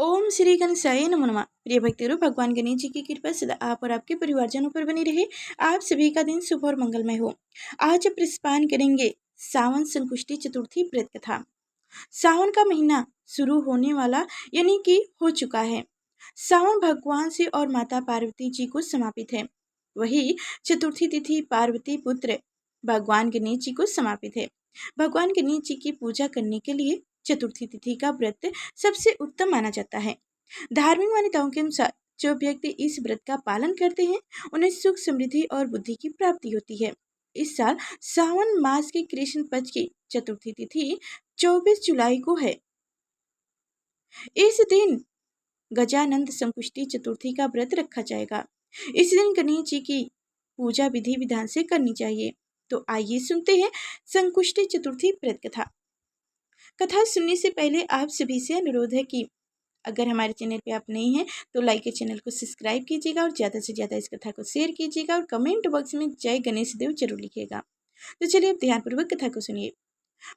ओम श्री गणेशाय नमो नमः। प्रिय भक्तों, भगवान गणेश जी की कृपा सदा आप और आपके परिवारजनों पर बनी रहे। आप सभी का दिन शुभ और मंगलमय हो। आज प्रस्पान करेंगे सावन संकुष्टी चतुर्थी व्रत कथा। सावन का महीना शुरू होने वाला यानी कि हो चुका है। सावन भगवान शिव और माता पार्वती जी को समर्पित है। वही चतुर्थी तिथि पार्वती पुत्र भगवान गणेश जी को समर्पित है। भगवान गणेश जी की पूजा करने के लिए चतुर्थी तिथि का व्रत सबसे उत्तम माना जाता है। धार्मिक मान्यताओं के अनुसार जो व्यक्ति इस व्रत का पालन करते हैं उन्हें सुख समृद्धि और बुद्धि की प्राप्ति होती है। इस साल सावन मास के कृष्ण पक्ष की चतुर्थी तिथि 24 जुलाई को है। इस दिन गजानंद संकुष्टी चतुर्थी का व्रत रखा जाएगा। इस दिन गणेश जी की पूजा विधि विधान से करनी चाहिए। तो आइए सुनते हैं संकुष्टी चतुर्थी व्रत कथा। कथा सुनने से पहले आप सभी से अनुरोध है कि अगर हमारे चैनल पे आप नहीं हैं तो लाइक के चैनल को सब्सक्राइब कीजिएगा और ज़्यादा से ज़्यादा इस कथा को शेयर कीजिएगा और कमेंट बॉक्स में जय गणेश देव जरूर लिखिएगा। तो चलिए अब ध्यानपूर्वक कथा को सुनिए।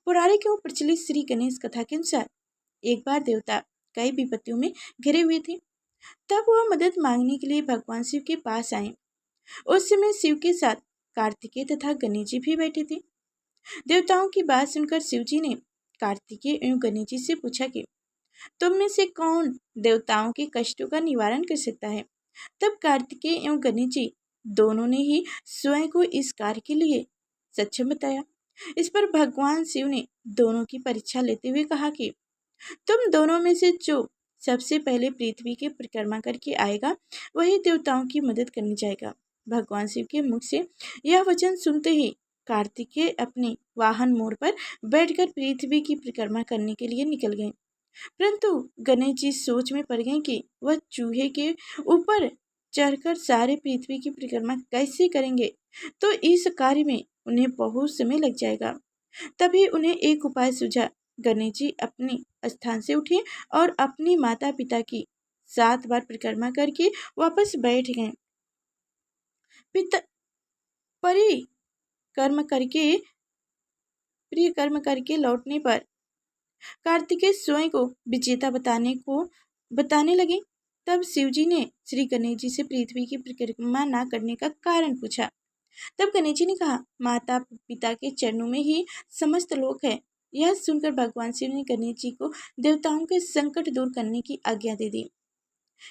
पौराणिक एवं प्रचलित श्री गणेश कथा के अनुसार एक बार देवता कई विपत्तियों में घिरे हुए थे। तब वह मदद मांगने के लिए भगवान शिव के पास आए। उस समय शिव के साथ कार्तिकेय तथा गणेश जी भी बैठे थे। देवताओं की बात सुनकर शिव जी ने कार्तिकेय एवं गणेश जी से पूछा कि तुम में से कौन देवताओं के कष्टों का निवारण कर सकता है। तब कार्तिकेय एवं गणेश जी दोनों ने ही स्वयं को इस कार्य के लिए सक्षम बताया। इस पर भगवान शिव ने दोनों की परीक्षा लेते हुए कहा कि तुम दोनों में से जो सबसे पहले पृथ्वी की परिक्रमा करके आएगा वही देवताओं की मदद करने जाएगा। भगवान शिव के मुख से यह वचन सुनते ही कार्तिकेय अपने वाहन मोर पर बैठकर पृथ्वी की परिक्रमा करने के लिए निकल गए। परंतु गणेश जी सोच में पड़ गए कि वह चूहे के ऊपर चढ़कर सारे पृथ्वी की परिक्रमा कैसे करेंगे, तो इस कार्य में उन्हें बहुत समय लग जाएगा। तभी उन्हें एक उपाय सूझा। गणेश जी अपने स्थान से उठे और अपनी माता पिता की 7 बार परिक्रमा करके वापस बैठ गए। पिता परिकर्म करके प्रिय कर्म करके लौटने पर कार्तिकेय स्वयं को विजेता बताने लगे। तब शिवजी ने श्री गणेश जी से पृथ्वी की परिक्रमा न करने का कारण पूछा। तब गणेश जी ने कहा, माता पिता के चरणों में ही समस्त लोक है। यह सुनकर भगवान शिव ने गणेश जी को देवताओं के संकट दूर करने की आज्ञा दे दी।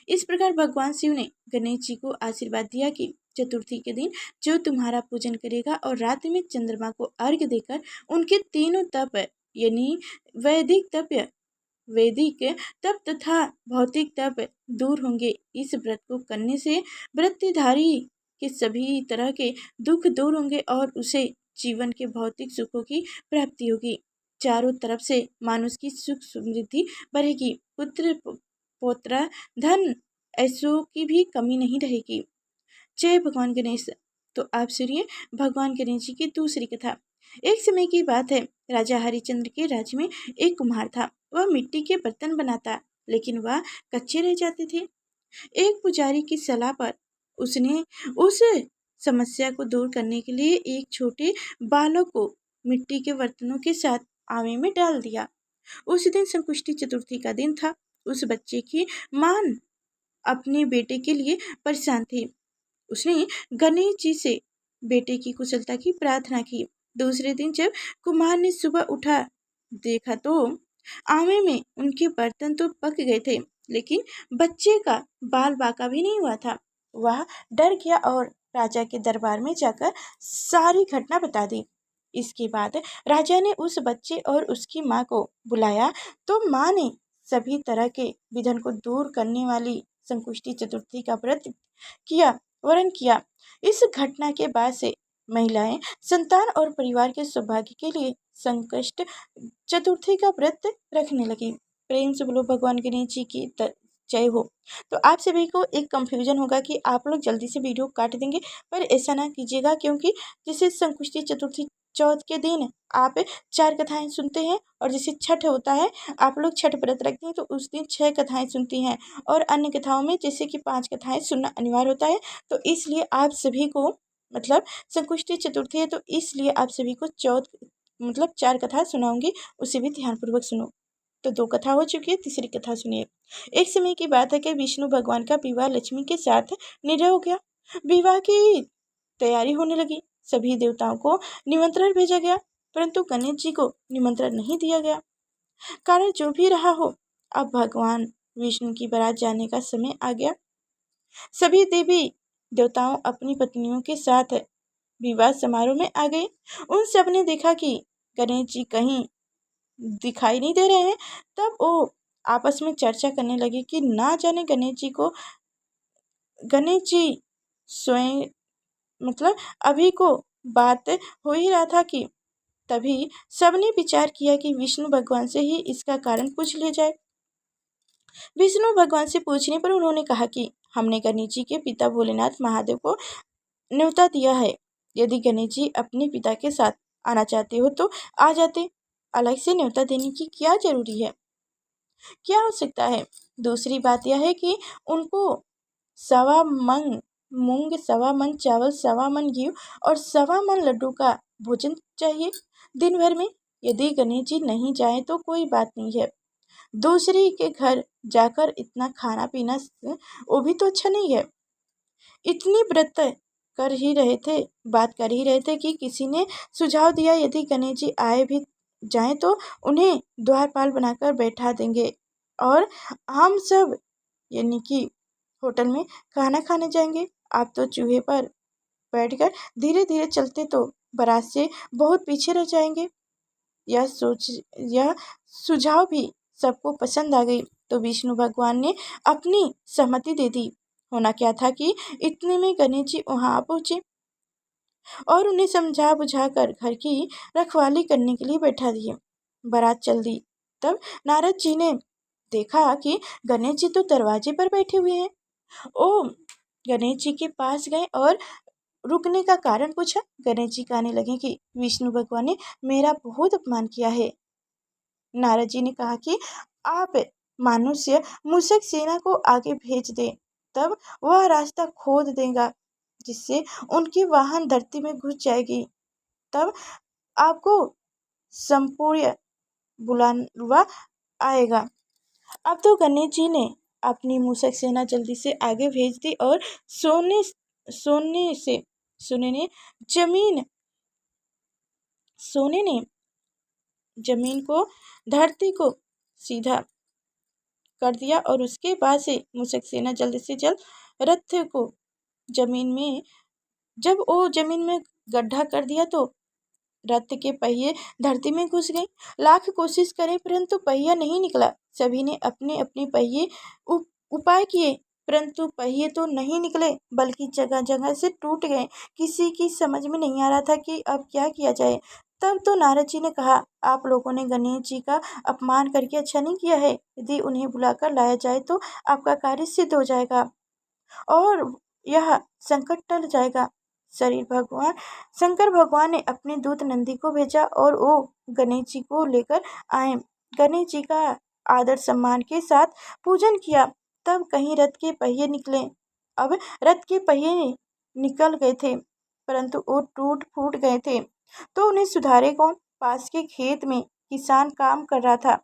इस प्रकार भगवान शिव ने गणेश जी को आशीर्वाद दिया कि चतुर्थी के दिन जो तुम्हारा पूजन करेगा और रात में चंद्रमा को अर्घ्य देकर उनके तीनों तप यानी वैदिक तप तथा भौतिक तप दूर होंगे। इस व्रत को करने से व्रतधारी के सभी तरह के दुख दूर होंगे और उसे जीवन के भौतिक सुखों की प्राप्ति होगी। चारों तरफ से मानुष की सुख समृद्धि बढ़ेगी। पुत्र पौत्र धन ऐसों की भी कमी नहीं रहेगी। जय भगवान गणेश। तो आप सुनिए भगवान गणेश जी की दूसरी कथा। एक समय की बात है, राजा हरिश्चंद्र के राज्य में एक कुम्हार था। वह मिट्टी के बर्तन बनाता, लेकिन वह कच्चे रह जाते थे। एक पुजारी की सलाह पर उसने उस समस्या को दूर करने के लिए एक छोटे बालक को मिट्टी के बर्तनों के साथ आवे में डाल दिया। उस दिन संकुष्टी चतुर्थी का दिन था। उस बच्चे की मां अपने बेटे के लिए परेशान थी। उसने गणेश जी से बेटे की कुशलता की प्रार्थना की। दूसरे दिन जब कुमार ने सुबह उठा देखा तो आमे में उनके बर्तन तो पक गए थे, लेकिन बच्चे का बाल बाका भी नहीं हुआ था। वह डर गया और राजा के दरबार में जाकर सारी घटना बता दी। इसके बाद राजा ने उस बच्चे और उसकी माँ को बुलाया तो माँ ने सभी तरह के विघ्न को दूर करने वाली संकुष्टी चतुर्थी का व्रत वर्ण किया। इस घटना के बाद से महिलाएं संतान और परिवार के सौभाग्य के लिए संकष्ट चतुर्थी का व्रत रखने लगी। प्रेम से बोलो भगवान गणेश जी की जय हो। तो आप सभी को एक कंफ्यूजन होगा कि आप लोग जल्दी से वीडियो काट देंगे, पर ऐसा ना कीजिएगा, क्योंकि जैसे संकुष्टी चतुर्थी चौथ के दिन आप 4 कथाएं सुनते हैं और जैसे छठ होता है आप लोग छठ व्रत रखते हैं तो उस दिन 6 कथाएं सुनती हैं, और अन्य कथाओं में जैसे कि 5 कथाएं सुनना अनिवार्य होता है। तो इसलिए आप सभी को मतलब संकुष्टी चतुर्थी है तो इसलिए आप सभी को चौथ 4 कथा सुनाऊंगी, उसे भी ध्यानपूर्वक सुनो। तो 2 कथा हो चुकी है, तीसरी कथा सुनिए। एक समय की बात है कि विष्णु भगवान का विवाह लक्ष्मी के साथ निरह हो गया। विवाह की तैयारी होने लगी। सभी देवताओं को निमंत्रण भेजा गया, परंतु गणेश जी को निमंत्रण नहीं दिया गया। कारण जो भी रहा हो, अब भगवान विष्णु की बारात जाने का समय आ गया। सभी देवी देवताओं अपनी पत्नियों के साथ विवाह समारोह में आ गए। उन सब ने देखा कि गणेश जी कहीं दिखाई नहीं दे रहे हैं। तब वो आपस में चर्चा करने लगे कि ना जाने गणेश जी स्वयं मतलब अभी को बात हो ही रहा था कि तभी सबने विचार किया कि विष्णु भगवान से ही इसका कारण पूछ लिया जाए। विष्णु भगवान से पूछने पर उन्होंने कहा कि हमने गणेश जी के पिता भोलेनाथ महादेव को न्योता दिया है। यदि गणेश जी अपने पिता के साथ आना चाहते हो तो आ जाते। अलग से न्योता देने की क्या जरूरी है, क्या हो सकता है। दूसरी बात यह है कि उनको 1.25 मन मूंग, 1.25 मन चावल, 1.25 मन घी और 1.25 मन लड्डू का भोजन चाहिए दिन भर में। यदि गणेश जी नहीं जाए तो कोई बात नहीं है, दूसरी के घर जाकर इतना खाना पीना वो भी तो अच्छा नहीं है। इतनी व्रत कर ही रहे थे, बात कर ही रहे थे कि किसी ने सुझाव दिया यदि गणेश जी आए भी जाएं तो उन्हें द्वारपाल बनाकर बैठा देंगे और हम सब यानी कि होटल में खाना खाने जाएंगे। आप तो चूहे पर बैठकर धीरे धीरे चलते तो बारात से बहुत पीछे रह जाएंगे। यह सुझाव भी सबको पसंद आ गई, तो विष्णु भगवान ने अपनी सहमति दे दी। होना क्या था कि इतने में गणेश जी वहां आ पहुंचे और उन्हें समझा बुझाकर घर की रखवाली करने के लिए बैठा दिए। बारात चल दी। तब नारद जी ने देखा कि गणेश जी तो दरवाजे पर बैठे हुए हैं। ओ गणेश जी के पास गए और रुकने का कारण पूछा। गणेश जी कहने लगे कि विष्णु भगवान ने मेरा बहुत अपमान किया है। नारद जी ने कहा कि आप मनुष्य मूषक सेना को आगे भेज दें, तब वह रास्ता खोद देगा जिससे उनकी वाहन धरती में घुस जाएगी। तब आपको संपूर्ण बुलावा आएगा। अब तो गणेश जी ने अपनी मूषक सेना जल्दी से आगे भेज दी और सोने सोने ने जमीन सोने ने जमीन को धरती को सीधा कर दिया और उसके बाद से मूषक सेना जल्द से जल्द रथ को जमीन में जब वो जमीन में गड्ढा कर दिया तो रथ के पहिए धरती में घुस गए। लाख कोशिश करें परंतु पहिया नहीं निकला। सभी ने अपने अपने पहिए उपाय किए परंतु पहिए तो नहीं निकले बल्कि जगह जगह से टूट गए। किसी की समझ में नहीं आ रहा था कि अब क्या किया जाए। तब तो नारद जी ने कहा, आप लोगों ने गणेश जी का अपमान करके अच्छा नहीं किया है। यदि उन्हें बुलाकर लाया जाए तो आपका कार्य सिद्ध हो जाएगा और यह संकट टल जाएगा। शंकर भगवान ने अपने दूत नंदी को भेजा और वो गणेश जी को लेकर आए। गणेश जी का आदर सम्मान के साथ पूजन किया। तब कहीं रथ के पहिए निकले। अब रथ के पहिए निकल गए थे परंतु वो टूट फूट गए थे, तो उन्हें सुधारे कौन। पास के खेत में किसान काम कर रहा था,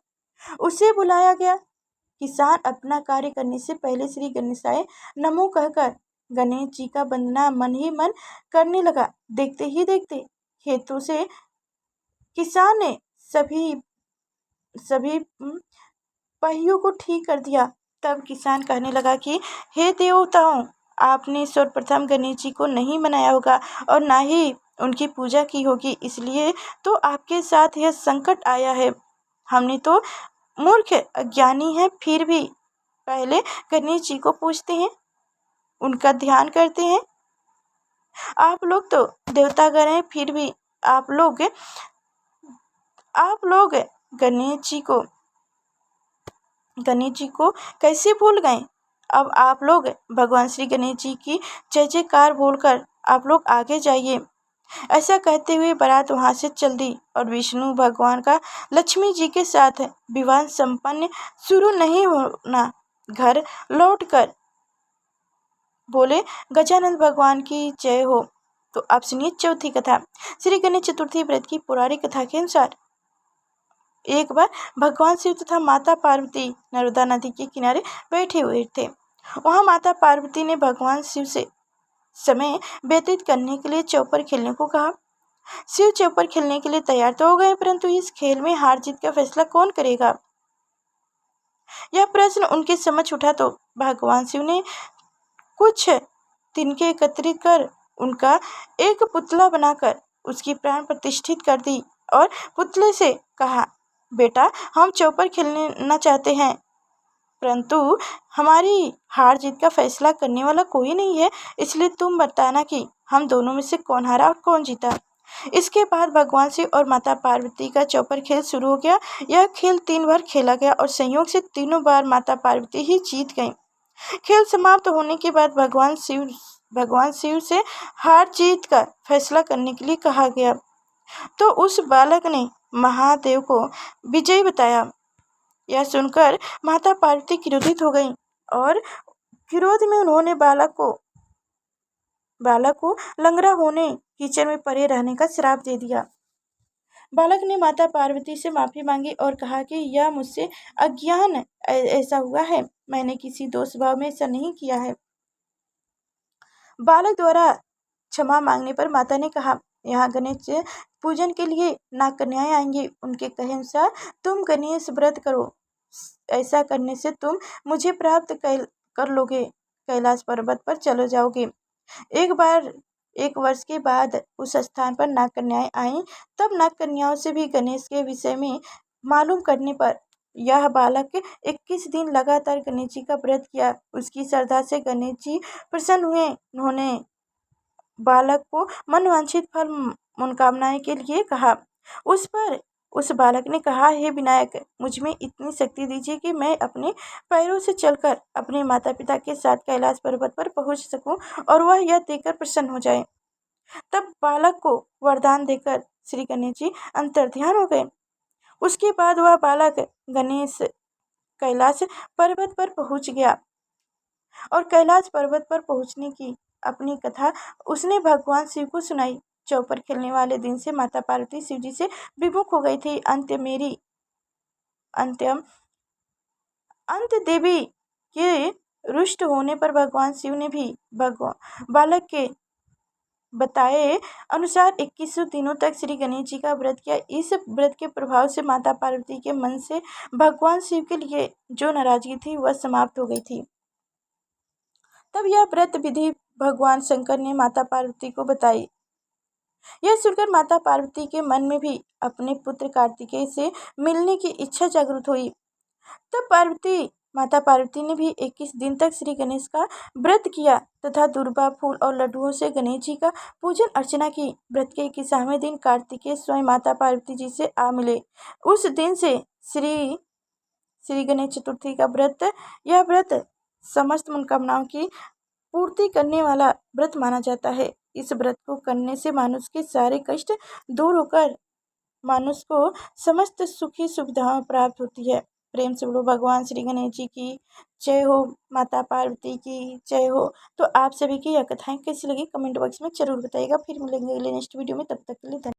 उसे बुलाया गया। किसान अपना कार्य करने से पहले श्री गणेशाय नमो कहकर गणेश जी का वंदना मन ही मन करने लगा। देखते ही देखते खेतों से किसान ने सभी सभी पहियों को ठीक कर दिया। तब किसान कहने लगा कि हे देवताओं, आपने सर्वप्रथम गणेश जी को नहीं मनाया होगा और ना ही उनकी पूजा की होगी, इसलिए तो आपके साथ यह संकट आया है। हमने तो मूर्ख अज्ञानी है, फिर भी पहले गणेश जी को पूजते हैं, उनका ध्यान करते हैं। आप लोग तो देवतागण हैं, फिर भी आप लोग गणेश जी को कैसे भूल गए। अब आप लोग भगवान श्री गणेश जी की जय जयकार बोलकर आप लोग आगे जाइए। ऐसा कहते हुए बारात वहां से चल दी और विष्णु भगवान का लक्ष्मी जी के साथ विवाह संपन्न शुरू नहीं होना घर लौटकर बोले गजानंद भगवान की जय हो। तो आप सुनिए चौथी कथा। श्री गणेश चतुर्थी व्रत की पौराणिक कथा के अनुसार एक बार भगवान शिव तथा माता पार्वती नर्मदा नदी के किनारे बैठे हुए थे। वहां माता पार्वती ने भगवान शिव से समय व्यतीत करने के लिए चौपर खेलने को कहा। शिव चौपर खेलने के लिए तैयार तो हो गए, परंतु इस खेल में हार जीत का फैसला कौन करेगा, यह प्रश्न उनके समक्ष उठा तो भगवान शिव ने कुछ तिनके एकत्रित कर उनका एक पुतला बनाकर उसकी प्राण प्रतिष्ठित कर दी और पुतले से कहा, बेटा, हम चौपर खेलना चाहते हैं, परंतु हमारी हार जीत का फैसला करने वाला कोई नहीं है, इसलिए तुम बताना कि हम दोनों में से कौन हारा और कौन जीता। इसके बाद भगवान शिव और माता पार्वती का चौपर खेल शुरू हो गया। यह खेल 3 बार खेला गया और संयोग से तीनों बार माता पार्वती ही जीत गईं। खेल समाप्त होने के बाद भगवान शिव से हार जीत का फैसला करने के लिए कहा गया, तो उस बालक ने महादेव को विजयी बताया। यह सुनकर माता पार्वती क्रोधित हो गईं और क्रोध में उन्होंने बालक को लंगड़ा होने, कीचड़ में पड़े रहने का श्राप दे दिया। बालक ने माता पार्वती से माफी मांगी और कहा कि यह मुझसे अज्ञान ऐसा हुआ है, मैंने किसी दोष भाव में ऐसा नहीं किया है। बालक द्वारा क्षमा मांगने पर माता ने कहा, यहाँ गणेश पूजन के लिए नाग कन्याएं आएंगी, उनके कहे अनुसार तुम गणेश व्रत करो, ऐसा करने से तुम मुझे प्राप्त कर लोगे, कैलाश पर्वत पर चले जाओगे। एक वर्ष के बाद उस स्थान पर नाग कन्याएं आईं। तब नाग कन्याओं से भी गणेश के विषय में मालूम करने पर यह बालक 21 दिन लगातार गणेश जी का व्रत किया। उसकी श्रद्धा से गणेश जी प्रसन्न हुए। उन्होंने बालक को मनवांछित फल मनोकामनाएं के लिए कहा। उस बालक ने कहा, हे विनायक, मुझ में इतनी शक्ति दीजिए कि मैं अपने पैरों से चलकर अपने माता पिता के साथ कैलाश पर्वत पर पहुंच सकूं और वह यह देखकर प्रसन्न हो जाए। तब बालक को वरदान देकर श्री गणेश जी अंतर्ध्यान हो गए। उसके बाद वह बालक गणेश कैलाश पर्वत पर पहुंच गया और कैलाश पर्वत पर पहुंचने की अपनी कथा उसने भगवान शिव को सुनाई। चौपर खेलने वाले दिन से माता पार्वती शिव जी से विमुख हो गई थी। अंत देवी के रुष्ट होने पर भगवान शिव ने भी बालक के बताए अनुसार 21 दिनों तक श्री गणेश जी का व्रत किया। इस व्रत के प्रभाव से माता पार्वती के मन से भगवान शिव के लिए जो नाराजगी थी वह समाप्त हो गई थी। तब यह व्रत विधि भगवान शंकर ने माता पार्वती को बताई। यह सुनकर माता पार्वती के मन में भी अपने पुत्र कार्तिकेय से मिलने की इच्छा जागृत हुई। तब माता पार्वती ने भी 21 दिन तक श्री गणेश का व्रत किया तथा दुर्वा फूल और लड्डुओं से गणेश जी का पूजन अर्चना की। व्रत के 21वें दिन कार्तिकेय स्वयं माता पार्वती जी से आ मिले। उस दिन से श्री गणेश चतुर्थी का यह व्रत समस्त मनोकामनाओं की पूर्ति करने वाला व्रत माना जाता है। इस व्रत को करने से मनुष्य के सारे कष्ट दूर होकर मनुष्य को समस्त सुखी सुविधाएं प्राप्त होती है। प्रेम से बोलो भगवान श्री गणेश जी की जय हो, माता पार्वती की जय हो। तो आप सभी की यह कथाएं कैसी लगी कमेंट बॉक्स में जरूर बताइएगा। फिर मिलेंगे अगले नेक्स्ट वीडियो में, तब तक के लिए धन्यवाद।